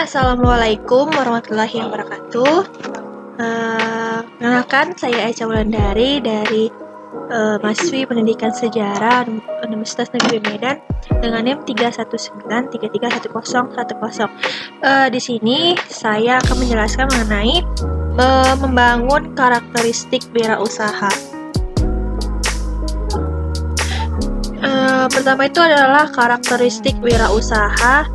Assalamualaikum warahmatullahi wabarakatuh. Kenalkan, saya Aisyah Wulandari dari mahasiswi Pendidikan Sejarah Universitas Negeri Medan dengan NIM 319331010. Di sini saya akan menjelaskan mengenai membangun karakteristik wirausaha. Pertama itu adalah karakteristik wirausaha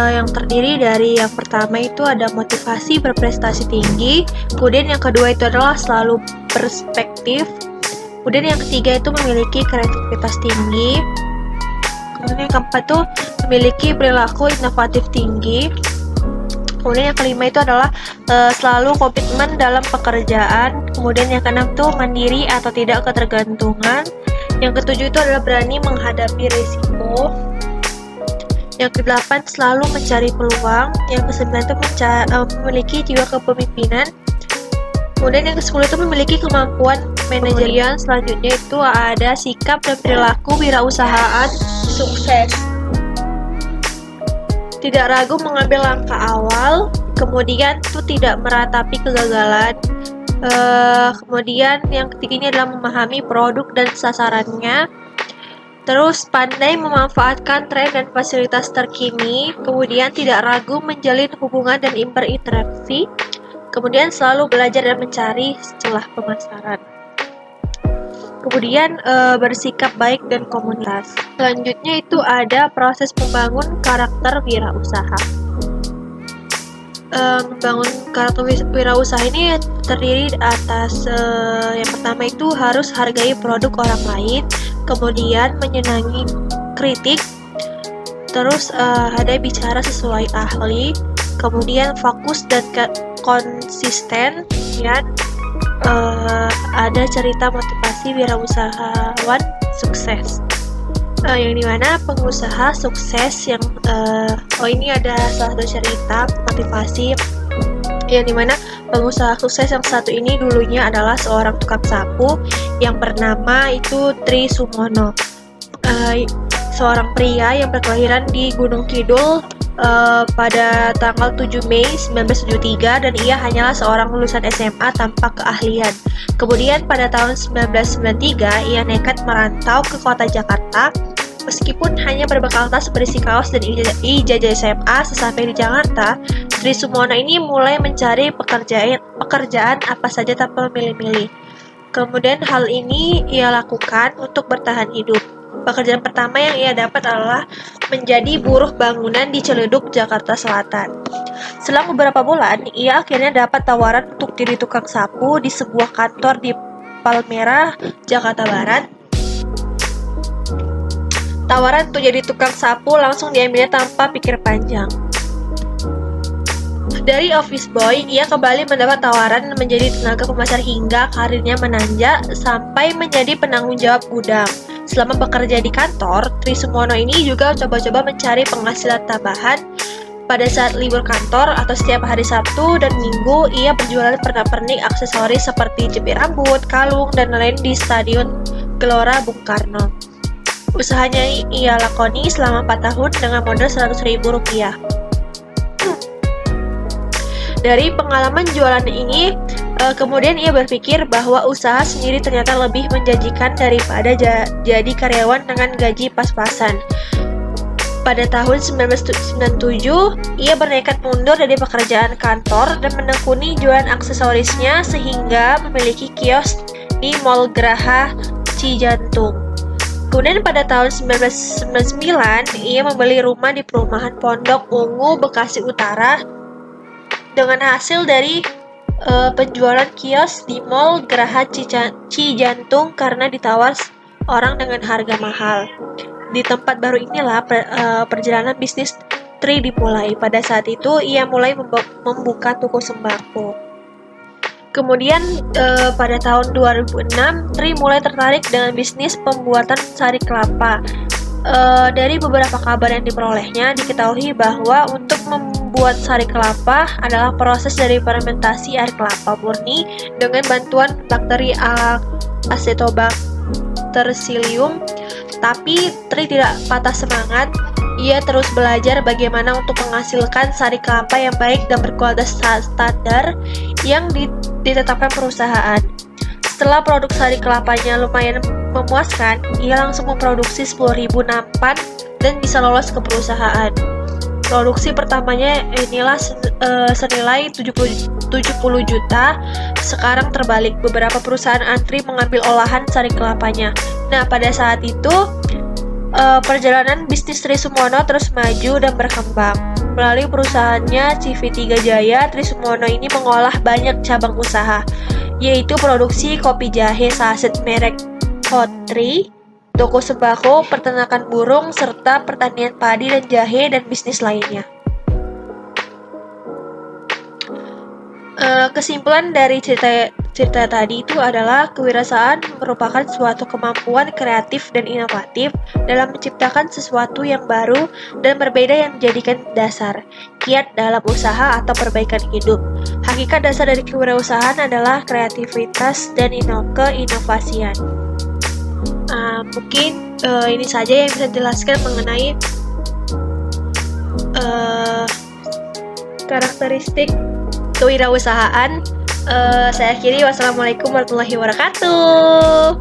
yang terdiri dari yang pertama itu ada motivasi berprestasi tinggi, kemudian yang kedua itu adalah selalu perspektif, kemudian yang ketiga itu memiliki kreativitas tinggi, kemudian yang keempat itu memiliki perilaku inovatif tinggi, kemudian yang kelima itu adalah selalu komitmen dalam pekerjaan, kemudian yang keenam itu mandiri atau tidak ketergantungan, yang ketujuh itu adalah berani menghadapi risiko, yang kedelapan selalu mencari peluang, yang kesembilan itu memiliki jiwa kepemimpinan, kemudian yang kesepuluh itu memiliki kemampuan manajerial. Selanjutnya itu ada sikap dan perilaku wirausahaan sukses. Tidak ragu mengambil langkah awal, kemudian itu tidak meratapi kegagalan, kemudian yang ketiganya adalah memahami produk dan sasarannya. Terus pandai memanfaatkan tren dan fasilitas terkini, kemudian tidak ragu menjalin hubungan dan berinteraksi, kemudian selalu belajar dan mencari celah pemasaran. Kemudian bersikap baik dan komunitas. Selanjutnya itu ada proses membangun karakter wirausaha. Membangun karakter wirausaha ini terdiri atas yang pertama itu harus hargai produk orang lain, kemudian menyenangi kritik, terus ada bicara sesuai ahli, kemudian fokus dan konsisten, dan ada cerita motivasi wirausahawan sukses. Yang dimana pengusaha sukses yang ini ada salah satu cerita motivasi yang dimana pengusaha sukses yang satu ini dulunya adalah seorang tukang sapu yang bernama itu Tri Sumono, seorang pria yang berkelahiran di Gunung Kidul pada tanggal 7 Mei 1973, dan ia hanyalah seorang lulusan SMA tanpa keahlian. Kemudian pada tahun 1993 ia nekat merantau ke kota Jakarta. Meskipun hanya berbekal tas berisi kaos dan ijazah SMA, sesampai di Jakarta, Tri Sumono ini mulai mencari pekerjaan apa saja tanpa memilih-milih. Kemudian hal ini ia lakukan untuk bertahan hidup. Pekerjaan pertama yang ia dapat adalah menjadi buruh bangunan di Ciledug, Jakarta Selatan. Selang beberapa bulan, ia akhirnya dapat tawaran untuk jadi tukang sapu di sebuah kantor di Palmerah, Jakarta Barat. Tawaran untuk jadi tukang sapu langsung diambilnya tanpa pikir panjang. Dari office boy, ia kembali mendapat tawaran menjadi tenaga pemasar hingga karirnya menanjak sampai menjadi penanggung jawab gudang. Selama bekerja di kantor, Tri Sumono ini juga coba-coba mencari penghasilan tambahan. Pada saat libur kantor atau setiap hari Sabtu dan Minggu, ia berjualan pernak-pernik aksesoris seperti jepit rambut, kalung, dan lain di Stadion Gelora Bung Karno. Usahanya ia lakoni selama 4 tahun dengan modal Rp100.000. Dari pengalaman jualan ini, kemudian ia berpikir bahwa usaha sendiri ternyata lebih menjanjikan daripada jadi karyawan dengan gaji pas-pasan. Pada tahun 1997, ia bernekat mundur dari pekerjaan kantor dan menekuni jualan aksesorisnya sehingga memiliki kios di Mall Graha Cijantung. Kemudian pada tahun 1999, ia membeli rumah di perumahan Pondok Ungu, Bekasi Utara. Dengan hasil dari penjualan kios di Mall Graha Cijantung karena ditawar orang dengan harga mahal. Di tempat baru inilah perjalanan bisnis Tri dimulai. Pada saat itu, ia mulai membuka toko sembako. Kemudian pada tahun 2006, Tri mulai tertarik dengan bisnis pembuatan sari kelapa. Dari beberapa kabar yang diperolehnya, diketahui bahwa untuk membuat sari kelapa adalah proses dari fermentasi air kelapa murni dengan bantuan bakteri Acetobacter psyllium. Tapi Tri tidak patah semangat. Ia terus belajar bagaimana untuk menghasilkan sari kelapa yang baik dan berkualitas standar yang ditetapkan perusahaan. Setelah produk sari kelapanya lumayan memuaskan, ia langsung memproduksi 10.000 nampan dan bisa lolos ke perusahaan. Produksi pertamanya inilah senilai 70 juta. Sekarang terbalik, beberapa perusahaan antri mengambil olahan sari kelapanya. Nah, pada saat itu perjalanan bisnis Tri Sumono terus maju dan berkembang. Melalui perusahaannya CV3 Jaya, Tri Sumono ini mengolah banyak cabang usaha, yaitu produksi kopi jahe saset merek Hotri, toko sembako, peternakan burung, serta pertanian padi dan jahe dan bisnis lainnya. Kesimpulan dari cerita tadi itu adalah kewirausahaan merupakan suatu kemampuan kreatif dan inovatif dalam menciptakan sesuatu yang baru dan berbeda yang menjadikan dasar kiat dalam usaha atau perbaikan hidup. Hakikat dasar dari kewirausahaan adalah kreativitas dan keinovasian. Mungkin ini saja yang bisa dijelaskan mengenai karakteristik kewirausahaan. Saya akhiri, wassalamualaikum warahmatullahi wabarakatuh.